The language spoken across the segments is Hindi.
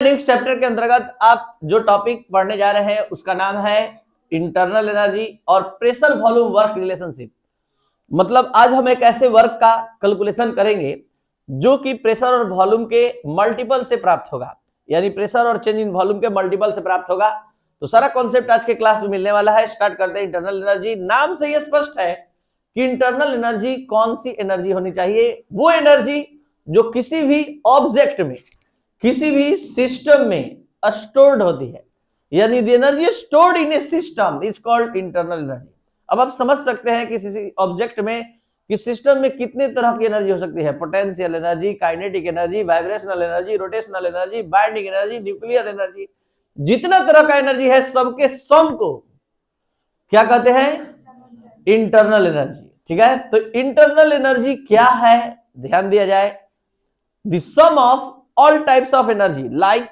नेक्स्ट चैप्टर के अंतर्गत आप जो टॉपिक पढ़ने जा रहे हैं उसका नाम है इंटरनल एनर्जी और प्रेशर वॉल्यूम वर्क रिलेशनशिप। मतलब आज हम एक ऐसे वर्क का कैलकुलेशन करेंगे जो कि प्रेशर और वॉल्यूम के मल्टीपल से प्राप्त होगा, यानी प्रेशर और चेंज इन वॉल्यूम के मल्टीपल से प्राप्त होगा। तो सारा कॉन्सेप्ट आज के क्लास में मिलने वाला है। स्टार्ट करते हैं। इंटरनल एनर्जी, नाम से यह स्पष्ट है कि इंटरनल एनर्जी कौन सी एनर्जी होनी चाहिए, वो एनर्जी जो किसी भी ऑब्जेक्ट में, किसी भी सिस्टम में स्टोर्ड होती है, यानी the energy stored in a system is called internal energy. अब आप समझ सकते हैं कि किसी ऑब्जेक्ट में, किस सिस्टम में कितने तरह की एनर्जी हो सकती है। Potential energy, kinetic energy, vibrational energy, rotational energy, binding energy, nuclear energy, जितना तरह का एनर्जी है सबके सम को क्या कहते हैं? Internal energy. ठीक है, तो इंटरनल एनर्जी क्या है, ध्यान दिया जाए। The sum of all types of energy like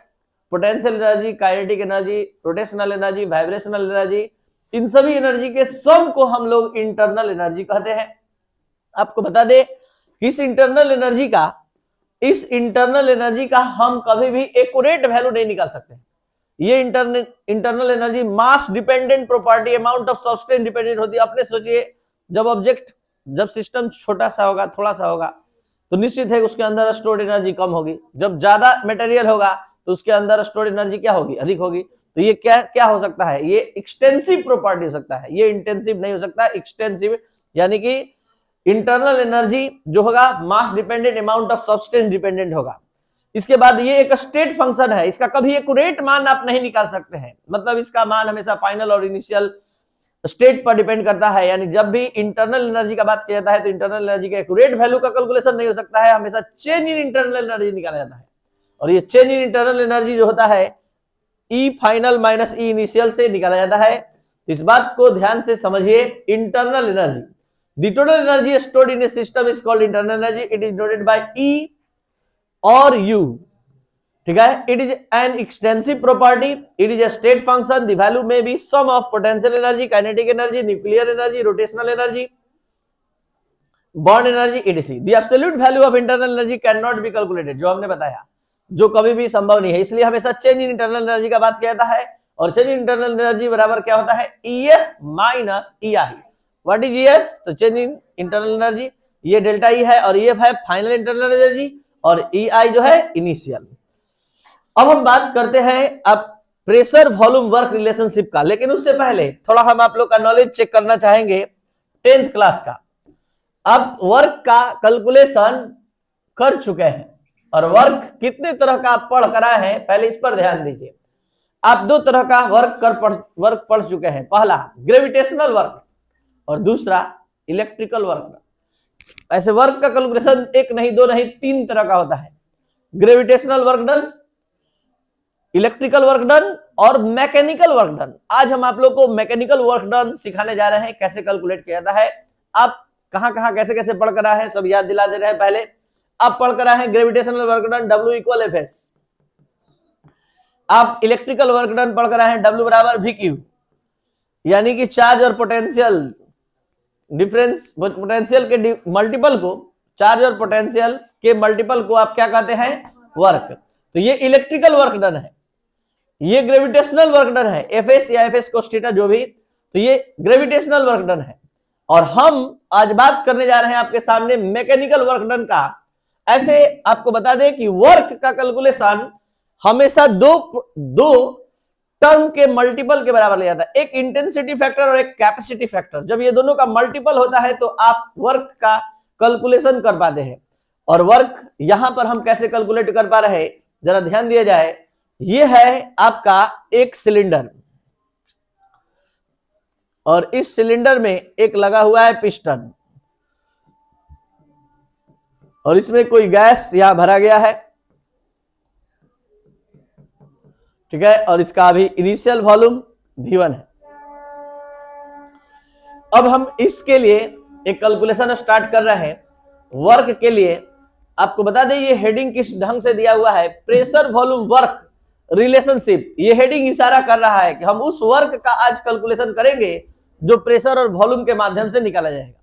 potential energy, kinetic energy, rotational energy, vibrational energy, इन सभी एनर्जी के सम को हम लोग इंटरनल एनर्जी कहते हैं। आपको बता दे कि इस इंटरनल एनर्जी का हम कभी भी एक्यूरेट वैल्यू नहीं निकाल सकते। ये internal energy mass dependent property, amount of substance dependent होती है। अपने सोचिए, जब सिस्टम छोटा सा होगा, थोड़ा सा होगा, तो निश्चित है उसके अंदर स्टोर्ड एनर्जी कम होगी। जब ज्यादा मटेरियल होगा तो उसके अंदर स्टोर्ड एनर्जी क्या होगी? अधिक होगी। तो ये क्या हो सकता है? ये एक्सटेंसिव प्रॉपर्टी हो सकता है, ये इंटेंसिव नहीं हो सकता, एक्सटेंसिव। यानी कि इंटरनल एनर्जी जो होगा mass dependent, amount of substance dependent होगा। इसके बाद ये एक स्टेट फंक्शन है, इसका कभी एक्यूरेट मान आप नहीं निकाल सकते हैं। मतलब इसका मान हमेशा फाइनल और इनिशियल स्टेट पर डिपेंड करता है। यानी जब भी इंटरनल एनर्जी का बात किया जाता है तो इंटरनल एनर्जी के एक्यूरेट वैल्यू का कैलकुलेशन नहीं हो सकता है, हमेशा चेंज इन इंटरनल एनर्जी निकाला जाता है। और ये चेंज इन इंटरनल एनर्जी जो होता है ई फाइनल माइनस ई इनिशियल से निकाला जाता है। इस बात को ध्यान से समझिए। Internal energy, the total energy stored in a system is called internal energy. It is denoted by E और यू। ठीक है, it is an extensive property, it is a state function, the value may be sum of potential energy, kinetic energy, nuclear energy, rotational energy, bond energy, etc. The absolute value of internal energy can not be calculated, जो हमने बताया, जो कभी भी संभव नहीं है। इसलिए हमेशा चेंज इन इंटरनल एनर्जी का बात किया जाता है। और चेंज इन इंटरनल एनर्जी बराबर क्या होता है? EF minus EI। What is EF? तो चेंज इन इंटरनल एनर्जी, ये डेल्टा ई है, और EF है फाइनल इंटरनल एनर्जी, और EI जो है इनिशियल। अब हम बात करते हैं अब प्रेशर वॉल्यूम वर्क रिलेशनशिप का, लेकिन उससे पहले थोड़ा हम आप लोग का नॉलेज चेक करना चाहेंगे 10th क्लास का। अब वर्क का कैलकुलेशन कर चुके हैं और वर्क कितने तरह का आप पढ़ कर आए हैं, पहले इस पर ध्यान दीजिए। आप दो तरह का वर्क पढ़ चुके हैं, पहला ग्रेविटेशनल वर्क और दूसरा इलेक्ट्रिकल वर्क। ऐसे वर्क का कैलकुलेशन एक नहीं, दो नहीं, तीन तरह का होता है। Gravitational work done, electrical work done और मैकेनिकल वर्क डन। आज हम आप लोग को मैकेनिकल वर्क डन सिखाने जा रहे हैं, कैसे कैलकुलेट किया जाता है। आप कहां कैसे कैसे पढ़ कर आए हैं सब याद दिला दे रहे हैं। पहले आप पढ़ कर आए हैं gravitational work done W equal FS। आप इलेक्ट्रिकल वर्क डन पढ़ कर आए हैं W बराबर VQ, यानी कि चार्ज और पोटेंशियल डिफरेंस, पोटेंशियल के मल्टीपल को, चार्ज और पोटेंशियल के मल्टीपल को आप क्या कहते हैं? वर्क। तो ये इलेक्ट्रिकल वर्क डन है, ये ग्रेविटेशनल वर्क डन है, FS या FS cos थीटा जो भी, तो ये ग्रेविटेशनल वर्क डन है। और हम आज बात करने जा रहे हैं आपके सामने मैकेनिकल वर्क डन का। ऐसे आपको बता दें कि वर्क का कैलकुलेशन हमेशा दो टर्म के मल्टीपल के बराबर लिया जाता है, एक इंटेंसिटी फैक्टर और एक कैपेसिटी फैक्टर। जब ये दोनों का मल्टीपल होता है तो आप वर्क का कैलकुलेशन कर पाते हैं। और वर्क यहां पर हम कैसे कैलकुलेट कर पा रहे हैं, जरा ध्यान दिया जाए। ये है आपका एक सिलेंडर और इस सिलेंडर में एक लगा हुआ है पिस्टन और इसमें कोई गैस यहां भरा गया है। ठीक है, और इसका अभी इनिशियल वॉल्यूम V1 है। अब हम इसके लिए एक कैलकुलेशन स्टार्ट कर रहे हैं। वर्क के लिए आपको बता दें ये हेडिंग किस ढंग से दिया हुआ है, प्रेशर वॉल्यूम वर्क रिलेशनशिप। ये हेडिंग इशारा कर रहा है कि हम उस वर्क का आज कैलकुलेशन करेंगे जो प्रेशर और वॉल्यूम के माध्यम से निकाला जाएगा।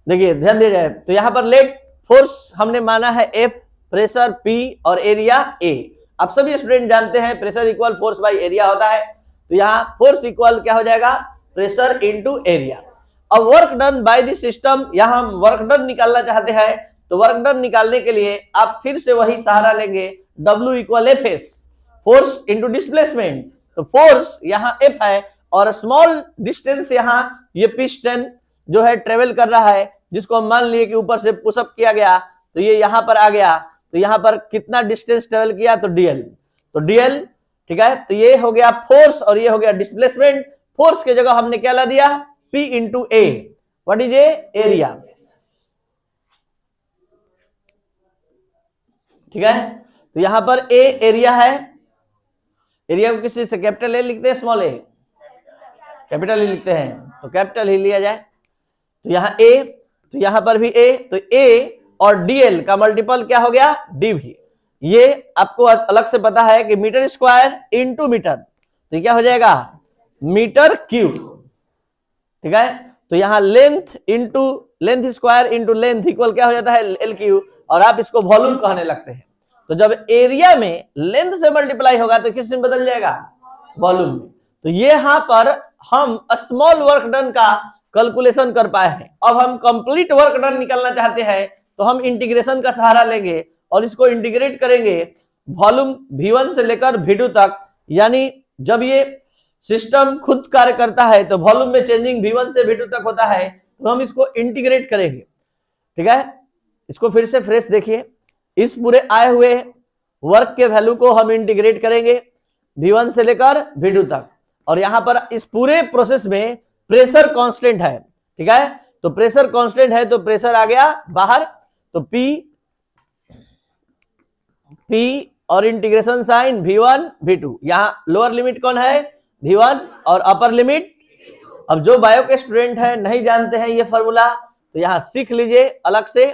देखिए ध्यान दिया जाए, तो यहां पर लेट फोर्स हमने माना है F, प्रेशर P और एरिया A। आप सभी स्टूडेंट जानते हैं pressure equal force by area होता है, तो यहाँ फोर्स इक्वल क्या हो जाएगा, प्रेशर इनटू एरिया। अब work done by this system, यहाँ हम वर्क डन निकालना चाहते हैं, तो वर्क डन निकालने के लिए आप फिर से वही सहारा लेंगे, W equal F S, force into displacement. तो फोर्स यहाँ F है और स्मॉल डिस्टेंस यहाँ ये पिस्टन जो है ट्रेवल कर रहा है, जिसको हम मान लिए कि ऊपर से पुशअप किया गया, तो ये यहाँ पर आ गया, तो यहाँ पर कितना डिस्टेंस ट्रेवल किया, तो DL, तो DL ठीक है। तो ये हो गया फोर्स और ये हो गया डिस्प्लेसमेंट। फोर्स के जगह हमने क्या ला दिया, P into A, what is a, area, ठीक है। तो यहां पर ए एरिया है, एरिया को किसी से कैपिटल ए लिखते हैं, स्मॉल ए, कैपिटल ए लिखते हैं, तो कैपिटल ही लिया जाए। तो यहाँ ए, तो यहां पर भी ए, तो ए और डीएल का मल्टीपल क्या हो गया, डीवी। ये आपको अलग से पता है कि मीटर स्क्वायर इंटू मीटर, तो ये क्या हो जाएगा, मीटर क्यूब, ठीक है। तो यहाँ length into length square into length equal क्या हो जाता है, एल क्यू, और आप इसको वॉल्यूम कहने लगते हैं। तो जब एरिया में लेंथ से मल्टीप्लाई होगा तो किस में बदल जाएगा, वॉल्यूम में। तो ये यहां पर हम स्मॉल वर्क डन का कैलकुलेशन कर पाए हैं। अब हम कंप्लीट वर्क डन निकालना चाहते हैं, तो हम इंटीग्रेशन का सहारा लेंगे और इसको इंटीग्रेट करेंगे वॉल्यूम V1 से लेकर V2 तक। यानी जब ये सिस्टम खुद कार्य करता है तो वॉल्यूम में चेंजिंग V1 से V2 तक होता है, तो हम इसको इंटीग्रेट करेंगे, ठीक है। इसको फिर से फ्रेश देखिए, इस पूरे आए हुए वर्क के वैल्यू को हम इंटीग्रेट करेंगे V1 से लेकर V2 तक, और यहां पर इस पूरे प्रोसेस में प्रेशर कांस्टेंट है, ठीक है। तो प्रेशर कांस्टेंट है तो प्रेशर आ गया बाहर, तो P और इंटीग्रेशन साइन V1 V2, यहां लोअर लिमिट कौन है, V1, और अपर लिमिट, अब जो बायो के स्टूडेंट है नहीं जानते हैं ये फॉर्मूला, तो यहां सीख लीजिए अलग से,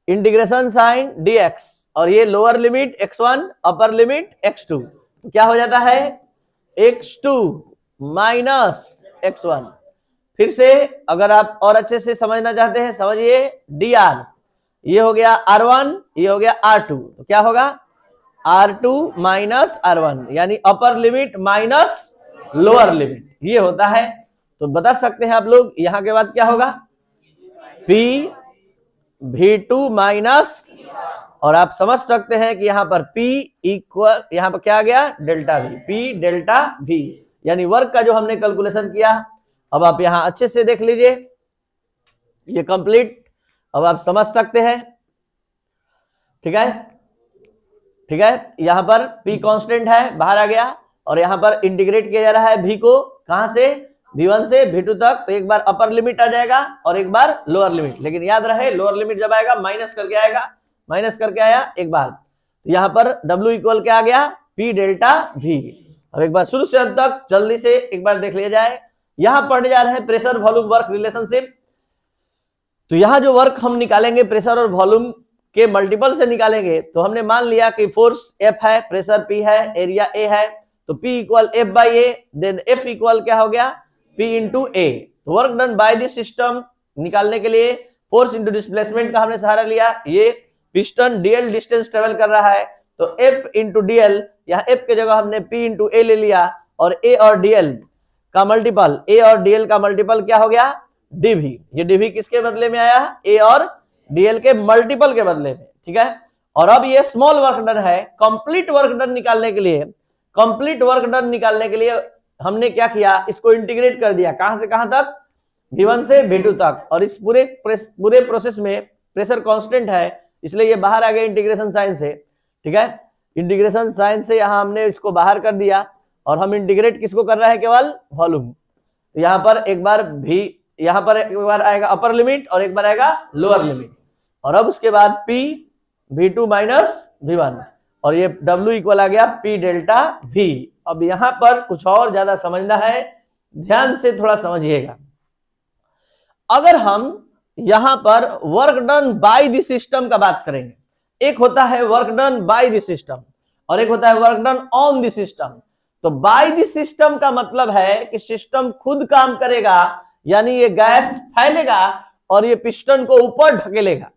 इंटीग्रेशन साइन dx, और ये lower limit x1 upper limit x2, तो क्या हो जाता है x2 माइनस x1। फिर से अगर आप और अच्छे से समझना चाहते हैं समझिए, dr, ये हो गया R1, ये हो गया R2, तो क्या होगा R2 माइनस R1, यानी upper limit minus lower limit, ये होता है। तो बता सकते हैं आप लोग यहां के बाद क्या होगा, P V2 माइनस, और आप समझ सकते हैं कि यहां पर P इक्वल, यहां पर क्या आ गया, delta V, P delta V, यानी वर्क का जो हमने कैलकुलेशन किया। अब आप यहां अच्छे से देख लीजिए, ये कंप्लीट, अब आप समझ सकते हैं, ठीक है, ठीक है। यहां पर P कांस्टेंट है, बाहर आ गया, और यहां पर इंटीग्रेट किया जा रहा है V को, कहां से, V1 से V2 तक, तो एक बार अपर लिमिट आ जाएगा और एक बार लोअर लिमिट, लेकिन याद रहे लोअर लिमिट जब आएगा माइनस करके आएगा, माइनस करके आया एक बार, तो यहां पर W इक्वल क्या आ गया, P डेल्टा V। अब एक बार शुरू से अंत तक जल्दी से एक बार देख लिया जाए। यहां पढ़ने जा रहे हैं प्रेशर वॉल्यूम वर्क रिलेशनशिप। तो यहां जो वर्क हम निकालेंगे प्रेशर और वॉल्यूम के मल्टीपल से निकालेंगे, तो हमने मान लिया कि फोर्स F है, प्रेशर P है, एरिया A है, तो P equal F by A, then F equal क्या हो गया, P इंटू A। तो work done by this system निकालने के लिए फोर्स इंटू डिस्प्लेसमेंट का हमने सहारा लिया। ये पिस्टन DL डिस्टेंस ट्रेवल कर रहा है, तो F इंटू DL, यहाँ F के जगह हमने P इंटू A ले लिया, और A और DL का मल्टीपल, A और DL का मल्टीपल क्या हो गया, DV। ये DV किसके बदले में आया, A और DL के मल्टीपल के बदले में, ठीक है। और अब ये स्मॉल वर्क डन है। कंप्लीट वर्क डन निकालने के लिए, कंप्लीट वर्क डन निकालने के लिए हमने क्या किया, इसको इंटीग्रेट कर दिया, कहां से कहां तक, V1 से V2 तक, और इस पूरे प्रोसेस में प्रेशर कांस्टेंट है, इसलिए ये बाहर आ गया इंटीग्रेशन साइन से, ठीक है। इंटीग्रेशन साइन से यहां हमने इसको बाहर कर दिया, और हम इंटीग्रेट किसको कर रहे हैं, केवल वॉल्यूम। तो यहां पर एक बार भी, यहां पर एक बार आएगा अपर लिमिट और एक बार आएगा लोअर लिमिट, और अब उसके बाद P V2 माइनस V1, और ये W इक्वल आ गया P डेल्टा V। अब यहां पर कुछ और ज्यादा समझना है, ध्यान से थोड़ा समझिएगा। अगर हम यहां पर work done by the system का बात करेंगे, एक होता है work done by the system और एक होता है work done on the system. तो बाय द सिस्टम का मतलब है कि सिस्टम खुद काम करेगा, यानी ये गैस फैलेगा और ये पिस्टन को ऊपर ढकेलेगा।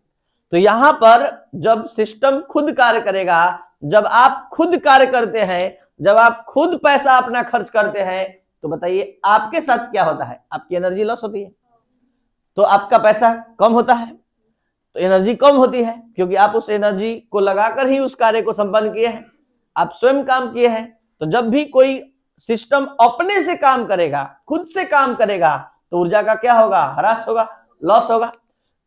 तो यहां पर जब सिस्टम खुद कार्य करेगा जब आप खुद कार्य करते हैं, जब आप खुद पैसा अपना खर्च करते हैं, तो बताइए आपके साथ क्या होता है? आपकी एनर्जी लॉस होती है, तो आपका पैसा कम होता है, तो एनर्जी कम होती है, क्योंकि आप उस एनर्जी को लगाकर ही उस कार्य को संपन्न किए हैं, आप स्वयं काम किए हैं। तो जब भी कोई सिस्टम अपने से काम करेगा, खुद से काम करेगा, तो ऊर्जा का क्या होगा? ह्रास होगा, लॉस होगा।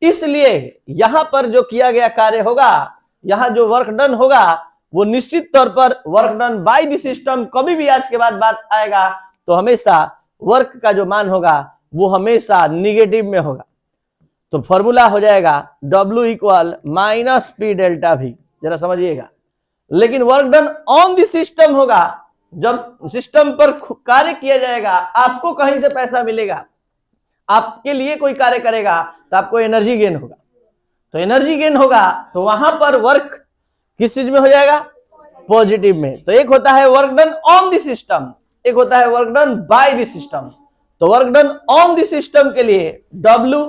इसलिए यहां पर जो किया गया कार्य होगा, यहां जो वर्क डन होगा, वो निश्चित तौर पर work done by the system, कभी भी आज के बाद बात आएगा तो हमेशा वर्क का जो मान होगा वो हमेशा निगेटिव में होगा। तो फॉर्मूला हो जाएगा W equal minus P delta V, जरा समझिएगा। लेकिन work done on the system होगा, जब सिस्टम पर कार्य किया जाएगा, आपको कहीं से पैसा मिलेगा, आपके लिए कोई कार्य करेगा तो आपको एनर्जी गेन होगा। तो एनर्जी गेन होगा तो वहां पर वर्क किस चीज में हो जाएगा? पॉजिटिव में। तो एक होता है work done on the system, एक होता है work done by the system. तो work done on the system के लिए W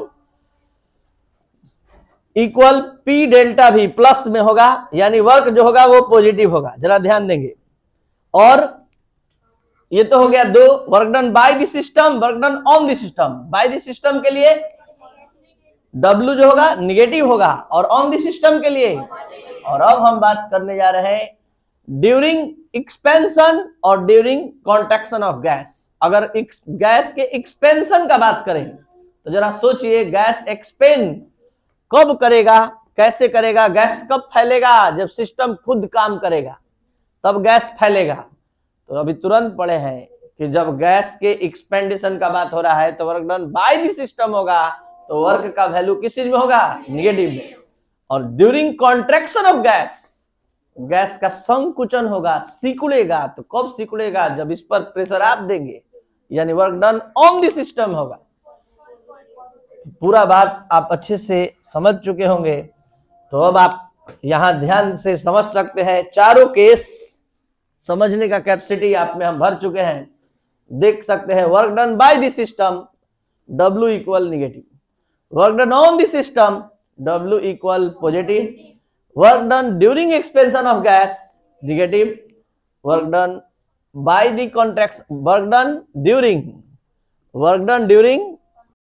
equal P delta V plus में होगा, यानी वर्क जो होगा वो पॉजिटिव होगा, जरा ध्यान देंगे। और ये तो हो गया दो, work done by the system, work done on the system. Bye the system के लिए W जो होगा निगेटिव होगा, और ऑन द सिस्टम के लिए। और अब हम बात करने जा रहे हैं ड्यूरिंग एक्सपेंशन और ड्यूरिंग कॉन्ट्रैक्शन ऑफ गैस। अगर गैस के एक्सपेंशन का बात करें तो जरा सोचिए, गैस एक्सपेंड कब करेगा, कैसे करेगा? गैस कब फैलेगा? जब सिस्टम खुद काम करेगा तब गैस फैलेगा। तो अभी तुरंत पढ़े हैं कि जब गैस के एक्सपेंडेशन का बात हो रहा है तो work done by the system होगा, तो वर्क का वैल्यू किस चीज में होगा? निगेटिव में। और during contraction of gas, gas का संकुचन होगा, सिकुड़ेगा। तो कब सिकुड़ेगा? जब इस पर प्रेशर आप देंगे, यानी work done on the system होगा। पूरा बात आप अच्छे से समझ चुके होंगे, तो अब आप यहां ध्यान से समझ सकते हैं। चारों केस समझने का कैपेसिटी आप में हम भर चुके हैं। देख सकते हैं work done by the system W equal negative, work done on the system W equal positive, work done during expansion of gas negative, work done by the contraction, work done during